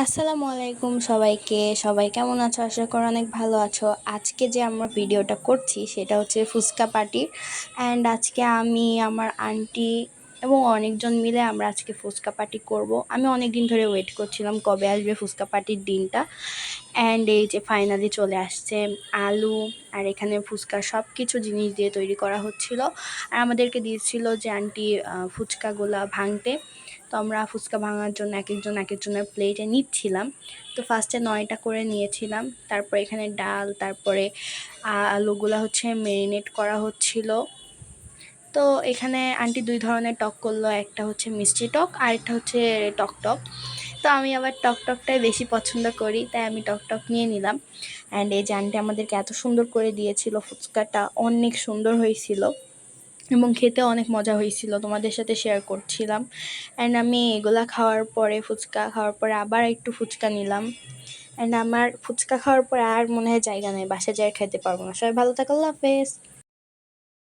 আসসালামু আলাইকুম সবাইকে। সবাই কেমন আছো? আশা করি অনেক ভালো আছো। আজকে যে আমরা ভিডিওটা করছি সেটা হচ্ছে ফুচকা পার্টির। অ্যান্ড আজকে আমি, আমার আন্টি এবং অনেকজন মিলে আমরা আজকে ফুচকা পার্টি করব। আমি অনেক দিন ধরে ওয়েট করছিলাম কবে আসবে ফুচকা পার্টির দিনটা। অ্যান্ড এই যে ফাইনালি চলে আসছে। আলু আর এখানে ফুচকা সব কিছু জিনিস দিয়ে তৈরি করা হচ্ছিল। আর আমাদেরকে দিয়েছিল যে আন্টি ফুচকাগুলা ভাঙতে। তো আমরা ফুচকা ভাঙার জন্য এক একজনের প্লেটে নিচ্ছিলাম। তো ফার্স্টে 9টা করে নিয়েছিলাম। তারপর এখানে ডাল, তারপরে আলুগুলা হচ্ছে মেরিনেট করা হচ্ছিল। তো এখানে আন্টি 2 ধরনের টক করলো, একটা হচ্ছে মিষ্টি টক আর একটা হচ্ছে টক টক। তো আমি আবার টক টকটাই বেশি পছন্দ করি, তাই আমি টক টক নিয়ে নিলাম। অ্যান্ড এই যে আন্টি আমাদেরকে এত সুন্দর করে দিয়েছিল, ফুচকাটা অনেক সুন্দর হয়েছিল এবং খেতে অনেক মজা হয়েছিল, তোমাদের সাথে শেয়ার করছিলাম। অ্যান্ড আমি এগুলা খাওয়ার পরে, ফুচকা খাওয়ার পরে আবার একটু ফুচকা নিলাম। অ্যান্ড আমার ফুচকা খাওয়ার পরে আর মনে হয় জায়গা নেই, বাসায় যাই খেতে পারবো না। সবাই ভালো থাকো, আল্লাহ হাফেজ।